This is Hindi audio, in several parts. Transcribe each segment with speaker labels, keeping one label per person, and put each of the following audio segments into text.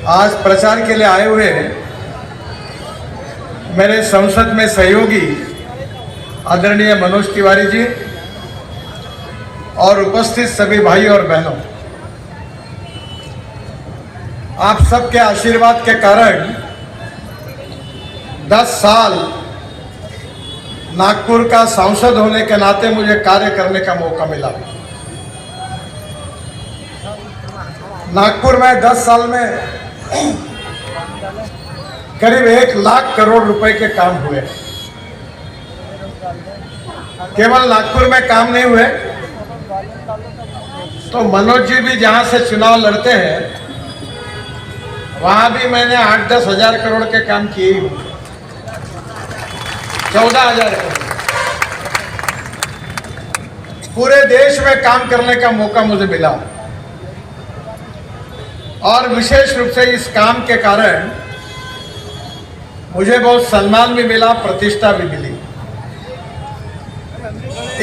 Speaker 1: आज प्रचार के लिए आए हुए मेरे संसद में सहयोगी आदरणीय मनोज तिवारी जी और उपस्थित सभी भाई और बहनों, आप सबके आशीर्वाद के कारण 10 साल नागपुर का सांसद होने के नाते मुझे कार्य करने का मौका मिला। नागपुर में 10 साल में करीब 1 लाख करोड़ रुपए के काम हुए। केवल नागपुर में काम नहीं हुए तो मनोज जी भी जहां से चुनाव लड़ते हैं वहां भी मैंने 8-10 हजार करोड़ के काम किए ही हुए, 14,000 करोड़। पूरे देश में काम करने का मौका मुझे मिला और विशेष रूप से इस काम के कारण मुझे बहुत सम्मान भी मिला, प्रतिष्ठा भी मिली।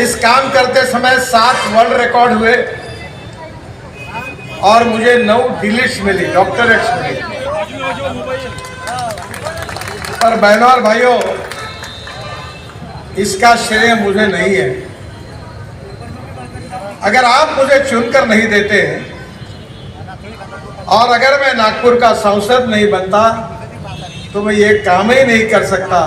Speaker 1: इस काम करते समय 7 वर्ल्ड रिकॉर्ड हुए और मुझे 9 डिलीट्स मिली, डॉक्टरेट्स मिली। पर बहनों और भाइयों, इसका श्रेय मुझे नहीं है। अगर आप मुझे चुनकर नहीं देते और अगर मैं नागपुर का सांसद नहीं बनता तो मैं ये काम ही नहीं कर सकता,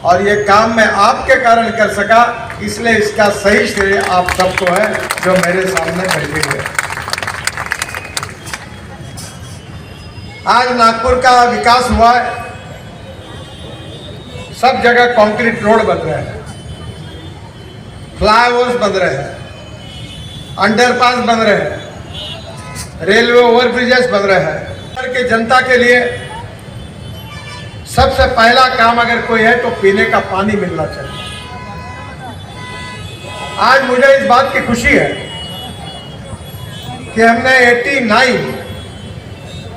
Speaker 1: और ये काम मैं आपके कारण कर सका, इसलिए इसका सही श्रेय आप सबको है जो मेरे सामने बैठे हुए। आज नागपुर का विकास हुआ है, सब जगह कंक्रीट रोड बन रहे हैं, फ्लाईओवर्स बन रहे हैं, अंडरपास बन रहे हैं, रेलवे ओवरब्रिजेस बन रहे हैं। के जनता के लिए सबसे पहला काम अगर कोई है तो पीने का पानी मिलना चाहिए। आज मुझे इस बात की खुशी है कि हमने 89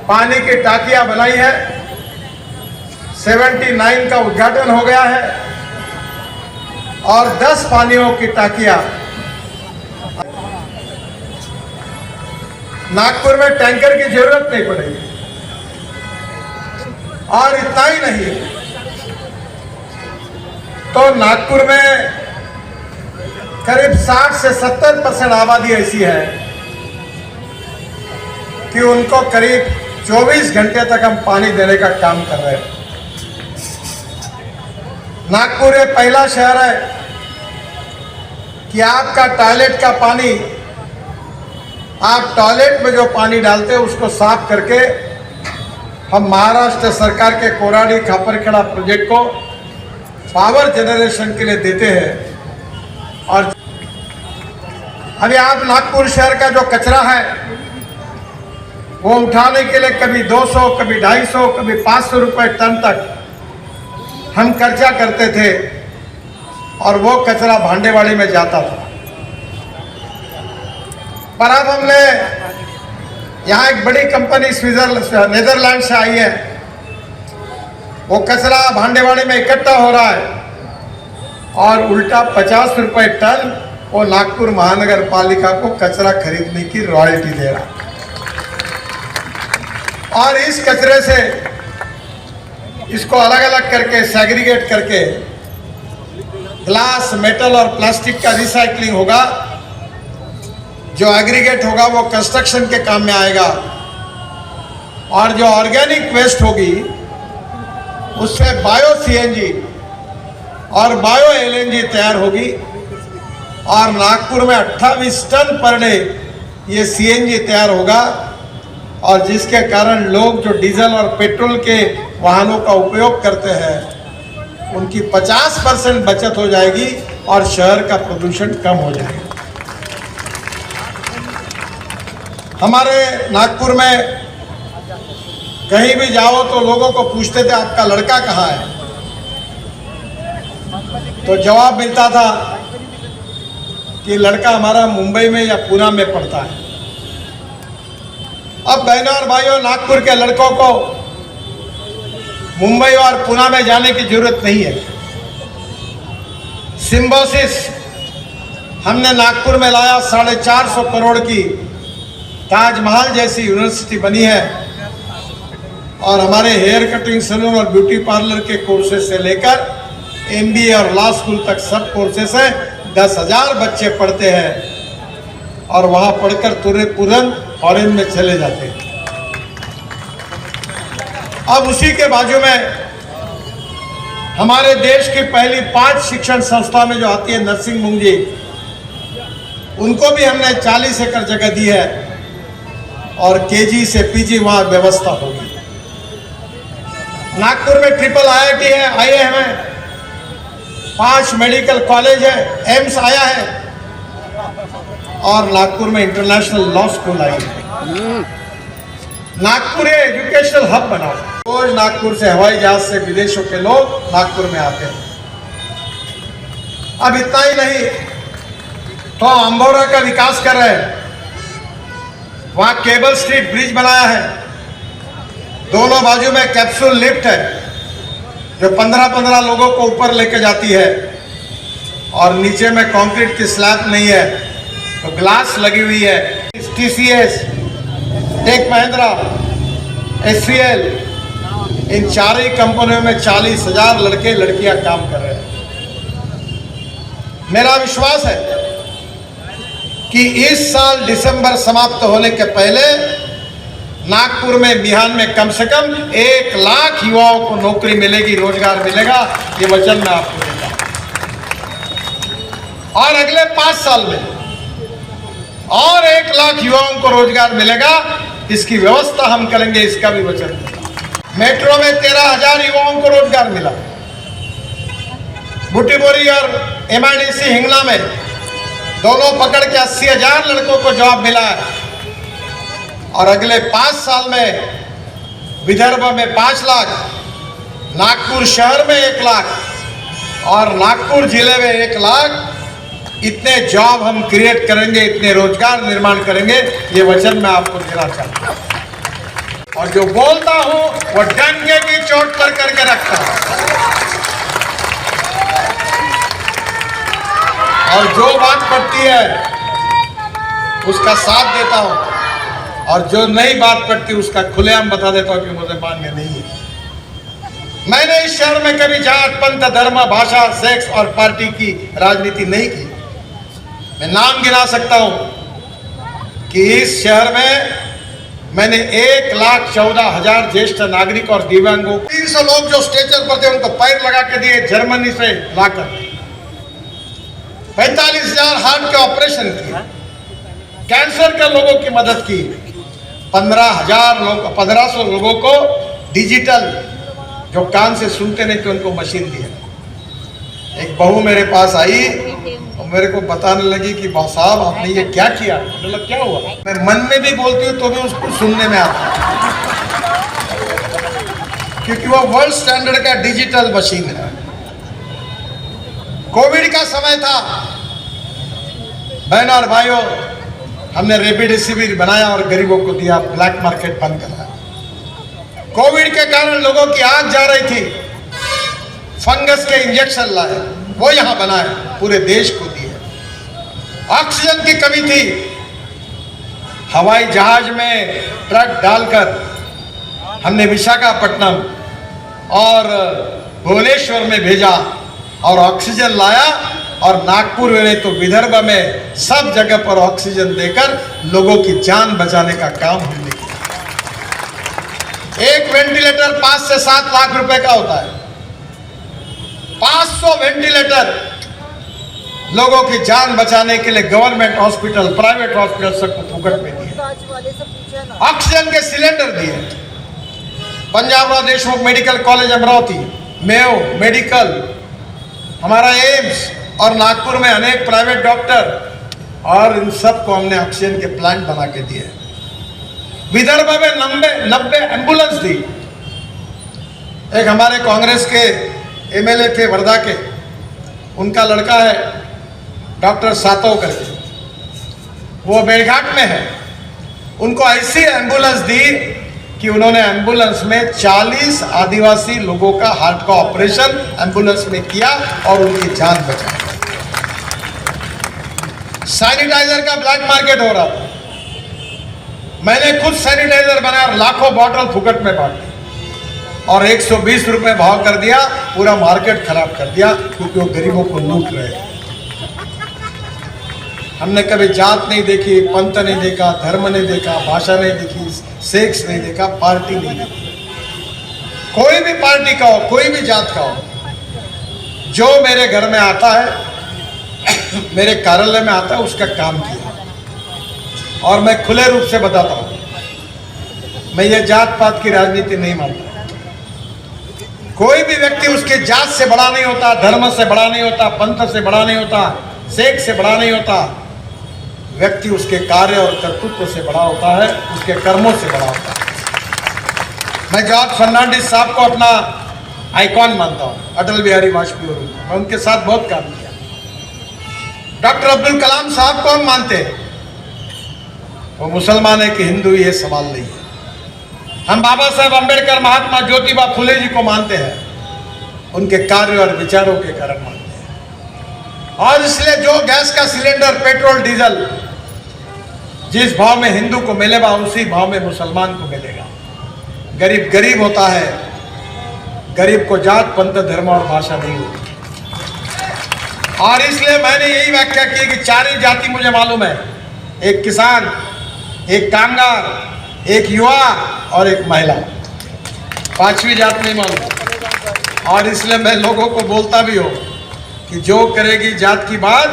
Speaker 1: पानी की टाकियां बनाई है, 79 का उद्घाटन हो गया है और 10 पानियों की टाकियां नागपुर में टैंकर की जरूरत नहीं पड़ेगी। और इतना ही नहीं तो नागपुर में करीब 60 से 70% आबादी ऐसी है कि उनको करीब 24 घंटे तक हम पानी देने का काम कर रहे हैं। नागपुर ये पहला शहर है कि आपका टॉयलेट का पानी, आप टॉयलेट में जो पानी डालते हैं उसको साफ करके हम महाराष्ट्र सरकार के कोराडी खापरखेड़ा प्रोजेक्ट को पावर जनरेशन के लिए देते हैं। और अभी आप नागपुर शहर का जो कचरा है वो उठाने के लिए कभी 200, कभी 250, कभी 500 रुपए टन तक हम खर्चा करते थे और वो कचरा भांडेवाड़ी में जाता था। पर अब हमने यहाँ एक बड़ी कंपनी नीदरलैंड से आई है, वो कचरा भांडेवाड़ी में इकट्ठा हो रहा है और उल्टा 50 रुपए टन वो नागपुर महानगर पालिका को कचरा खरीदने की रॉयल्टी दे रहा है। और इस कचरे से इसको अलग अलग करके सेग्रीगेट करके ग्लास, मेटल और प्लास्टिक का रिसाइकलिंग होगा। जो एग्रीगेट होगा वो कंस्ट्रक्शन के काम में आएगा और जो ऑर्गेनिक वेस्ट होगी उससे बायो सीएनजी और बायो एलएनजी तैयार होगी और नागपुर में 28 टन पर डे ये सीएनजी तैयार होगा और जिसके कारण लोग जो डीजल और पेट्रोल के वाहनों का उपयोग करते हैं उनकी 50% बचत हो जाएगी और शहर का प्रदूषण कम हो जाएगा। हमारे नागपुर में कहीं भी जाओ तो लोगों को पूछते थे आपका लड़का कहाँ है, तो जवाब मिलता था कि लड़का हमारा मुंबई में या पुणे में पढ़ता है। अब बहनों और भाइयों, नागपुर के लड़कों को मुंबई और पुणे में जाने की जरूरत नहीं है। सिम्बोसिस हमने नागपुर में लाया, 450 करोड़ की ताजमहल जैसी यूनिवर्सिटी बनी है और हमारे हेयर कटिंग सैलून और ब्यूटी पार्लर के कोर्सेज से लेकर MBA और लॉ स्कूल तक सब कोर्सेज हैं। 10,000 बच्चे पढ़ते हैं और वहाँ पढ़कर तुरंत फॉरेन में चले जाते हैं। अब उसी के बाजू में हमारे देश की पहली 5 शिक्षण संस्था में जो आती है नर्सिंग मुंगी, उनको भी हमने 40 एकड़ जगह दी है और KG से PG वहाँ व्यवस्था होगी। नागपुर में ट्रिपल IIT है, IIM है, 5 मेडिकल कॉलेज है, एम्स आया है और नागपुर में इंटरनेशनल लॉ स्कूल आई है। नागपुर एजुकेशनल हब बना। रोज नागपुर से हवाई जहाज से विदेशों के लोग नागपुर में आते हैं। अब इतना ही नहीं तो अंबोरा का विकास कर रहे हैं। वहां केबल स्ट्रीट ब्रिज बनाया है, दोनों बाजू में कैप्सूल लिफ्ट है जो 15-15 लोगों को ऊपर लेके जाती है और नीचे में कंक्रीट की स्लैब नहीं है तो ग्लास लगी हुई है। TCS, टेक महिंद्रा, HCL, इन 4 ही कंपनियों में 40,000 लड़के लड़कियां काम कर रहे हैं। मेरा विश्वास है कि इस साल दिसंबर समाप्त होने के पहले नागपुर में, मिहान में कम से कम 1 लाख युवाओं को नौकरी मिलेगी, रोजगार मिलेगा। ये वचन मैं आपको देता हूं। और अगले 5 साल में और 1 लाख युवाओं को रोजगार मिलेगा, इसकी व्यवस्था हम करेंगे, इसका भी वचन देता हूं। मेट्रो में 13,000 युवाओं को रोजगार मिला। बुटीबोरी और MIDC हिंगला में दोनों पकड़ के 80,000 लड़कों को जॉब मिला है। और अगले 5 साल में विदर्भ में 5 लाख, नागपुर शहर में 1 लाख और नागपुर जिले में 1 लाख, इतने जॉब हम क्रिएट करेंगे, इतने रोजगार निर्माण करेंगे, ये वचन मैं आपको देना चाहता हूं। और जो बोलता हूं वो डंके की चोट पर करके रखता हूं और जो बात पड़ती है उसका साथ देता हूं और जो नई बात पड़ती उसका खुलेआम बता देता हूं कि मुझे मान्य नहीं है। मैंने इस शहर में कभी जात, पंथ, धर्म, भाषा, सेक्स और पार्टी की राजनीति नहीं की। मैं नाम गिना सकता हूं कि इस शहर में मैंने 1,14,000 ज्येष्ठ नागरिक और दिव्यांगों, 300 लोग जो स्ट्रेचर पर थे उनको पैर लगा के दिए जर्मनी से लाकर, 45,000 हार्ट के ऑपरेशन किए, कैंसर के लोगों की मदद की, 1500 लोगों को डिजिटल, जो कान से सुनते नहीं थे उनको मशीन दिया। एक बहू मेरे पास आई और मेरे को बताने लगी कि साहब आपने ये क्या किया। मतलब क्या हुआ? मैं मन में भी बोलती हूँ तो भी उसको सुनने में आता है, क्योंकि वो वर्ल्ड स्टैंडर्ड का डिजिटल मशीन है। कोविड का समय था, बहनों और भाइयों, हमने रेमडेसिविर बनाया और गरीबों को दिया, ब्लैक मार्केट बंद कराया। कोविड के कारण लोगों की आंख जा रही थी, फंगस के इंजेक्शन लाए, वो यहां बनाए, पूरे देश को दिए। ऑक्सीजन की कमी थी, हवाई जहाज में ट्रक डालकर हमने विशाखापट्टनम और भुवनेश्वर में भेजा और ऑक्सीजन लाया और नागपुर में तो विदर्भ में सब जगह पर ऑक्सीजन देकर लोगों की जान बचाने का काम हमने किया। एक वेंटिलेटर 5 से 7 लाख रुपए का होता है। 500 वेंटिलेटर लोगों की जान बचाने के लिए गवर्नमेंट हॉस्पिटल, प्राइवेट हॉस्पिटल सबको फुकट में दिए। ऑक्सीजन के सिलेंडर दिए। Panjabrao Deshmukh medical college Amravati, Mayo medical, हमारा एम्स और नागपुर में अनेक प्राइवेट डॉक्टर, और इन सबको हमने ऑक्सीजन के प्लांट बना के दिए। विदर्भ में 90 एम्बुलेंस दी। एक हमारे कांग्रेस के MLA थे वर्धा के, उनका लड़का है डॉक्टर सातव करके, वो बेड़घाट में है। उनको ऐसी एम्बुलेंस दी कि उन्होंने एम्बुलेंस में 40 आदिवासी लोगों का हार्ट का ऑपरेशन एम्बुलेंस में किया और उनकी जान बचाई। सैनिटाइजर का ब्लैक मार्केट हो रहा था, मैंने खुद सैनिटाइजर बनाया और लाखों बॉटल फुकट में बांटी। और 120 रुपए भाव कर दिया, पूरा मार्केट खराब कर दिया, क्योंकि वो गरीबों को लूट रहे हैं। हमने कभी जात नहीं देखी, पंथ नहीं देखा, धर्म नहीं देखा, भाषा नहीं देखी, सेक्स नहीं देखा, पार्टी नहीं देखी। कोई भी पार्टी का हो, कोई भी जात का हो, जो मेरे घर में आता है, मेरे कार्यालय में आता है, उसका काम किया। और मैं खुले रूप से बताता हूं, मैं ये जात पात की राजनीति नहीं मानता। कोई भी व्यक्ति उसके जात से बड़ा नहीं होता, धर्म से बड़ा नहीं होता, पंथ से बड़ा नहीं होता, सेक्स से बड़ा नहीं होता। व्यक्ति उसके कार्य और कर्तृत्व से बड़ा होता है, उसके कर्मों से बड़ा होता है। मैं जॉर्ज फर्नांडिस साहब को अपना आइकॉन मानता हूं, अटल बिहारी वाजपेयी। मैं उनके साथ बहुत काम किया। डॉक्टर अब्दुल कलाम साहब को हम मानते हैं, वो मुसलमान है कि हिंदू, ये सवाल नहीं है। हम बाबा साहेब अम्बेडकर, महात्मा ज्योतिबा फुले जी को मानते हैं, उनके कार्य और विचारों के कारण मानते हैं। और इसलिए जो गैस का सिलेंडर, पेट्रोल, डीजल जिस भाव में हिंदू को मिलेगा, उसी भाव में मुसलमान को मिलेगा। गरीब गरीब होता है, गरीब को जात, पंथ, धर्म और भाषा नहीं होती। और इसलिए मैंने यही व्याख्या की कि चार ही जाति मुझे मालूम है, एक किसान, एक कामगार, एक युवा और एक महिला। पांचवी जात नहीं मालूम। और इसलिए मैं लोगों को बोलता भी हूं कि जो करेगी जात की बात,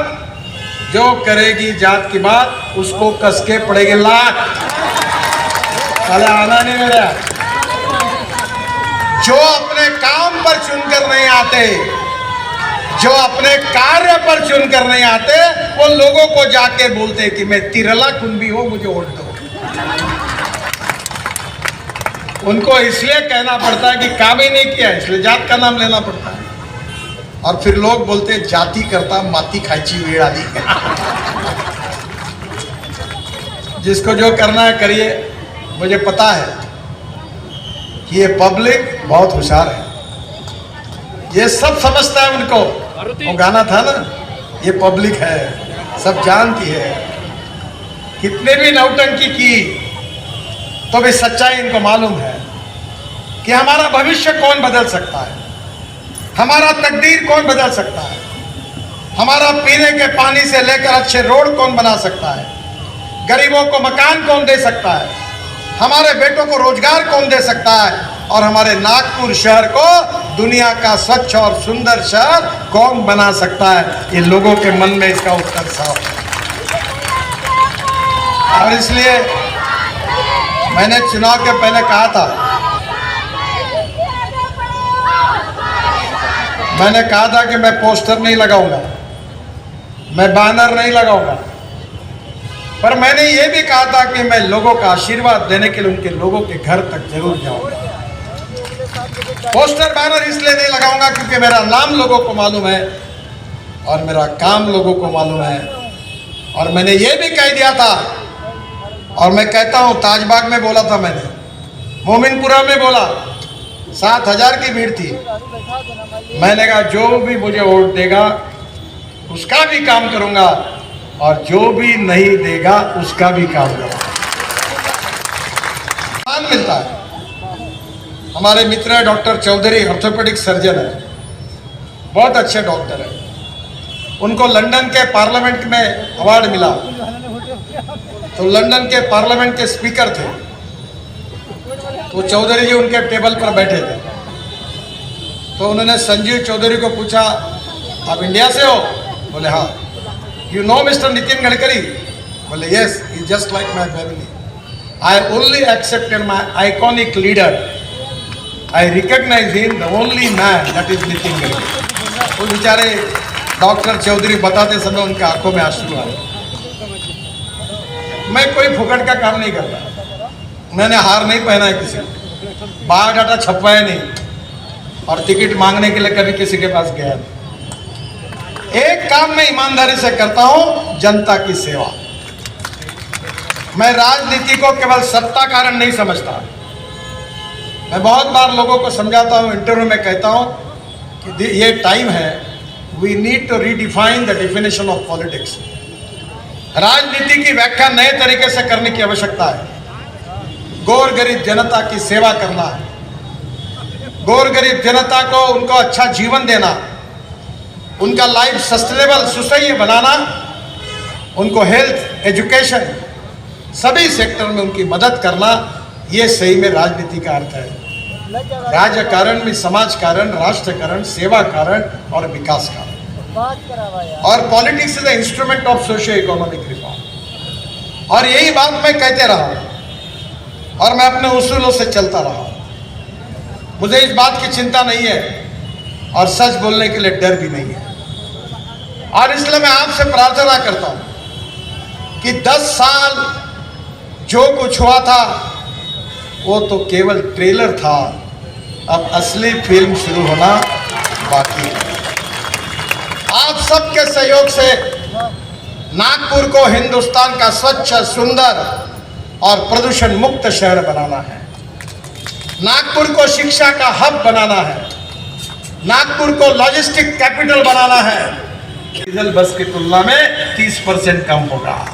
Speaker 1: जो करेगी जात की बात, उसको कसके पड़ेगी लात। साले आना नहीं मेरा। जो अपने काम पर चुनकर नहीं आते, जो अपने कार्य पर चुनकर नहीं आते, वो लोगों को जाके बोलते कि मैं तिरला कुंभी हूं, मुझे वोट दो। उनको इसलिए कहना पड़ता है कि काम ही नहीं किया, इसलिए जात का नाम लेना पड़ता है। और फिर लोग बोलते जाति करता माती खाची वेड़ आदि। जिसको जो करना है करिए। मुझे पता है कि ये पब्लिक बहुत होशियार है, ये सब समझता है। उनको वो गाना था ना, ये पब्लिक है, सब जानती है। कितने भी नौटंकी की तो भी सच्चाई इनको मालूम है कि हमारा भविष्य कौन बदल सकता है, हमारा तकदीर कौन बदल सकता है, हमारा पीने के पानी से लेकर अच्छे रोड कौन बना सकता है, गरीबों को मकान कौन दे सकता है, हमारे बेटों को रोजगार कौन दे सकता है, और हमारे नागपुर शहर को दुनिया का स्वच्छ और सुंदर शहर कौन बना सकता है। ये लोगों के मन में इसका उत्तर साफ है। और इसलिए मैंने चुनाव के पहले कहा था, मैंने कहा था कि मैं पोस्टर नहीं लगाऊंगा, मैं बैनर नहीं लगाऊंगा, पर मैंने ये भी कहा था कि मैं लोगों का आशीर्वाद देने के लिए उनके लोगों के घर तक जरूर जाऊंगा। पोस्टर बैनर इसलिए नहीं लगाऊंगा क्योंकि मेरा नाम लोगों को मालूम है और मेरा काम लोगों को मालूम है। और मैंने ये भी कह दिया था, और मैं कहता हूं, ताजबाग में बोला था मैंने, मोमिनपुरा में बोला, 7,000 की भीड़ थी। मैंने कहा जो भी मुझे वोट देगा उसका भी काम करूंगा, और जो भी नहीं देगा उसका भी काम करूंगा। मान मिलता है। हमारे मित्र है डॉक्टर चौधरी, ऑर्थोपेडिक सर्जन है, बहुत अच्छे डॉक्टर है। उनको लंदन के पार्लियामेंट में अवार्ड मिला। तो लंदन के पार्लियामेंट के स्पीकर थे, तो चौधरी जी उनके टेबल पर बैठे थे। तो उन्होंने संजीव चौधरी को पूछा, आप इंडिया से हो? बोले हाँ। You know mister Nitin Gadkari? बोले yes, he just like my family. I only accepted my iconic leader, I recognise him the only man that is Nitin Gadkari. वो बेचारे डॉक्टर चौधरी बताते समय उनके आंखों में आंसू आए। मैं कोई फुकट का काम नहीं करता, मैंने हार नहीं पहना है किसी को, बायोडाटा छपवाया नहीं, और टिकट मांगने के लिए कभी किसी के पास गया नहीं। एक काम मैं ईमानदारी से करता हूं, जनता की सेवा। मैं राजनीति को केवल सत्ता कारण नहीं समझता। मैं बहुत बार लोगों को समझाता हूं, इंटरव्यू में कहता हूं कि ये टाइम है, we need to redefine the definition of politics. राजनीति की व्याख्या नए तरीके से करने की आवश्यकता है। गौर गरीब जनता की सेवा करना है, गोर गरीब जनता को उनको अच्छा जीवन देना, उनका लाइफ सस्टेनेबल सुसह्य बनाना, उनको हेल्थ, एजुकेशन, सभी सेक्टर में उनकी मदद करना, ये सही में राजनीति का अर्थ है। राजकारण में समाज कारण, राष्ट्र कारण, सेवा कारण और विकास कारण। और politics is the instrument of socio economic reform. और यही बात मैं कहते रहा और मैं अपने उसूलों से चलता रहा। मुझे इस बात की चिंता नहीं है और सच बोलने के लिए डर भी नहीं है। और इसलिए मैं आपसे प्रार्थना करता हूं कि 10 साल जो कुछ हुआ था वो तो केवल ट्रेलर था, अब असली फिल्म शुरू होना बाकी है। आप सबके सहयोग से नागपुर को हिंदुस्तान का स्वच्छ, सुंदर और प्रदूषण मुक्त शहर बनाना है। नागपुर को शिक्षा का हब बनाना है। नागपुर को लॉजिस्टिक कैपिटल बनाना है। डीजल बस की तुलना में 30% कम होगा।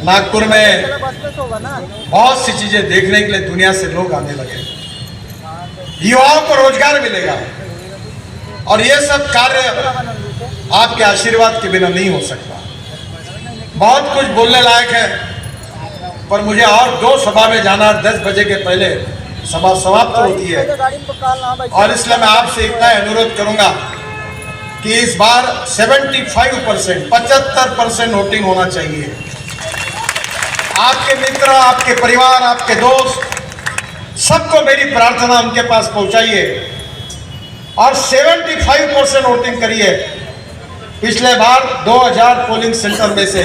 Speaker 1: नागपुर में बहुत सी चीजें देखने के लिए दुनिया से लोग आने लगे। युवाओं को रोजगार मिलेगा और ये सब कार्य आपके आशीर्वाद के बिना नहीं हो सकता। बहुत कुछ बोलने लायक है, पर मुझे और 2 सभा में जाना, 10 बजे के पहले सभा समाप्त होती है। और इसलिए मैं आपसे इतना अनुरोध करूंगा कि इस बार 75% वोटिंग होना चाहिए। आपके मित्र, आपके परिवार, आपके दोस्त, सबको मेरी प्रार्थना उनके पास पहुंचाइए और 75% वोटिंग करिए। पिछले बार 2000 पोलिंग सेंटर में से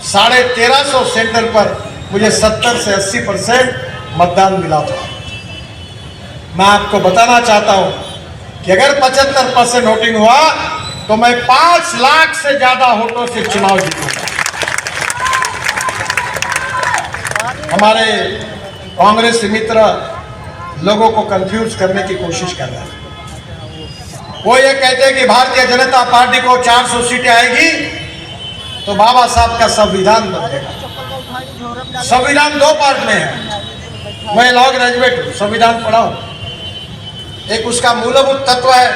Speaker 1: 1350 सेंटर पर मुझे 70 से 80% मतदान मिला था। मैं आपको बताना चाहता हूं कि अगर 75% वोटिंग हुआ तो मैं 5 लाख से ज्यादा वोटों से चुनाव जीतूंगा। हमारे कांग्रेस मित्र लोगों को कंफ्यूज करने की कोशिश कर रहे हैं। वो ये कहते हैं कि भारतीय जनता पार्टी को 400 सीटें आएगी तो बाबा साहब का संविधान बदलेगा। संविधान 2 पार्ट में है। मैं लॉ ग्रेजुएट हूं, संविधान पढ़ा हूं। एक उसका मूलभूत तत्व है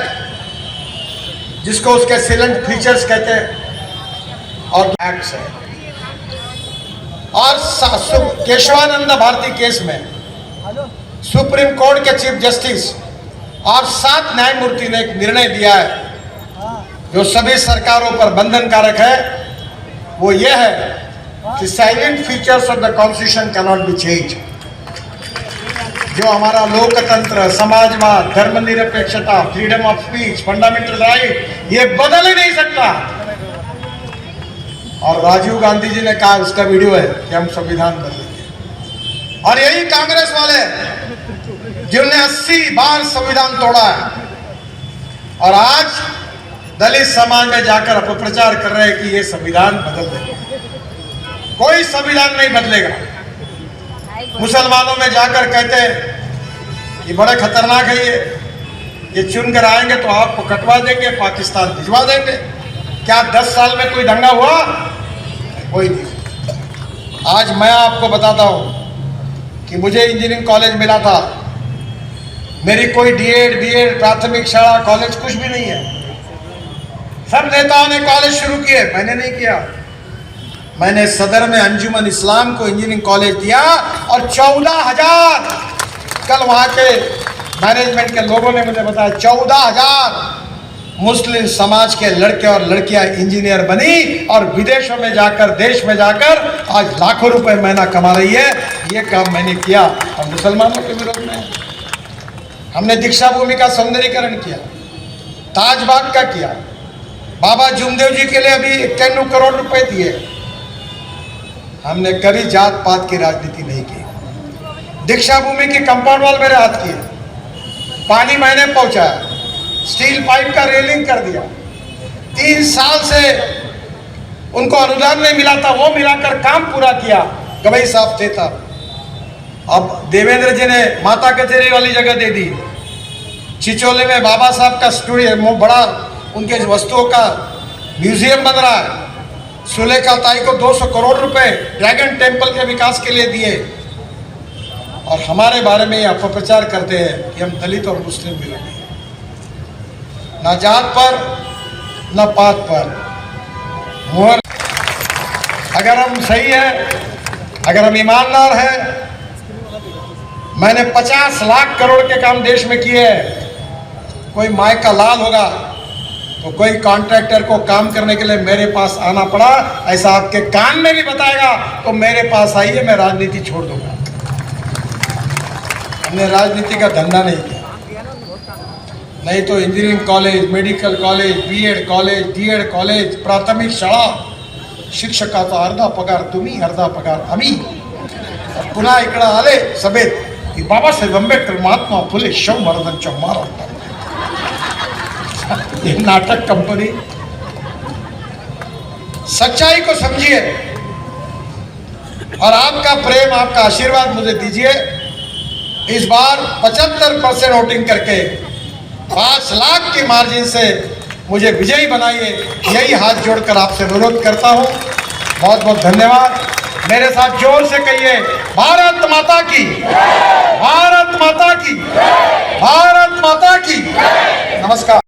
Speaker 1: जिसको उसके सिलेंट फीचर्स कहते हैं और एक्ट्स है। और केशवानंद भारती केस में सुप्रीम कोर्ट के चीफ जस्टिस और 7 न्यायमूर्ति ने एक निर्णय दिया है जो सभी सरकारों पर बंधनकारक है। वो ये है कि salient features of the constitution can not be change. जो हमारा लोकतंत्र, समाजवाद, धर्मनिरपेक्षता, freedom of speech, fundamental right, ये बदल ही नहीं सकता। और राजीव गांधी जी ने कहा, उसका वीडियो है, कि हम संविधान बदलेंगे। और यही कांग्रेस वाले जिन्होंने 80 बार संविधान तोड़ा है और आज दलित समाज में जाकर अपप्रचार कर रहे हैं कि ये संविधान बदल देंगे। कोई संविधान नहीं बदलेगा। मुसलमानों में जाकर कहते हैं कि बड़े खतरनाक है ये चुन कर आएंगे तो आपको कटवा देंगे, पाकिस्तान भिजवा देंगे। क्या 10 साल में कोई दंगा हुआ? कोई नहीं। आज मैं आपको बताता हूं कि मुझे इंजीनियरिंग कॉलेज मिला था। मेरी कोई डीएड, बीएड, प्राथमिक शाला, कॉलेज कुछ भी नहीं है। सब नेताओं ने कॉलेज शुरू किए, मैंने नहीं किया। मैंने सदर में अंजुमन इस्लाम को इंजीनियरिंग कॉलेज दिया और 14,000 कल वहां के मैनेजमेंट के लोगों ने मुझे बताया 14,000 मुस्लिम समाज के लड़के और लड़कियां इंजीनियर बनी और विदेशों में जाकर, देश में जाकर आज लाखों रुपए महीना कमा रही है। ये काम मैंने किया और मुसलमानों के विरोध में। हमने दीक्षा भूमि का सौंदर्यीकरण किया, ताजबाग का किया, बाबा जुमदेव जी के लिए अभी 91 करोड़ रुपए दिए। हमने कभी जात पात की राजनीति नहीं की। दीक्षा भूमि की कंपाउंड वॉल मेरे हाथ की, पानी मैंने पहुंचाया, स्टील पाइप का रेलिंग कर दिया। 3 साल से उनको अनुदान नहीं मिला था, वो मिलाकर काम पूरा किया। गवई साहब थे तब। अब देवेंद्र जी ने माता कचेरी वाली जगह दे दी। चिचोले में बाबा साहब का स्टूडियो, बड़ा उनके वस्तुओं का म्यूजियम बन रहा है। सुलेखा ताई को 200 करोड़ रुपए ड्रैगन टेम्पल के विकास के लिए दिए। और हमारे बारे में ये अपप्रचार करते हैं कि हम दलित और मुस्लिम विरोधी हैं। ना जात पर न पात पर मोहर। अगर हम सही है, अगर हम ईमानदार हैं, मैंने 50 लाख करोड़ के काम देश में किए हैं। कोई माय का लाल होगा तो कोई कॉन्ट्रैक्टर को काम करने के लिए मेरे पास आना पड़ा, ऐसा आपके कान में भी बताएगा तो मेरे पास आइए, मैं राजनीति छोड़ दूंगा। हमने राजनीति का धंधा नहीं किया। नहीं तो engineering college, medical college, BEd college, DEd college, प्राथमिक शाळा शिक्षकाचा अर्धा पगार तुम्ही, अर्धा पगार आम्ही. पुन्हा इकडं आले सभेत की बाबासाहेब आंबेडकर, महात्मा फुले, शाहू महाराजांच्या महाराष्ट्रात. ये नाटक कंपनी. सच्चाई को समझिए और आपका प्रेम, आपका आशीर्वाद मुझे दीजिए. इस बार 75% वोटिंग करके 5 लाख की मार्जिन से मुझे विजयी बनाइए. यही हाथ जोड़कर आपसे अनुरोध करता हूं. बहुत बहुत धन्यवाद. मेरे साथ जोर से कहिए, भारत माता की, भारत माता की, भारत माता की. नमस्कार.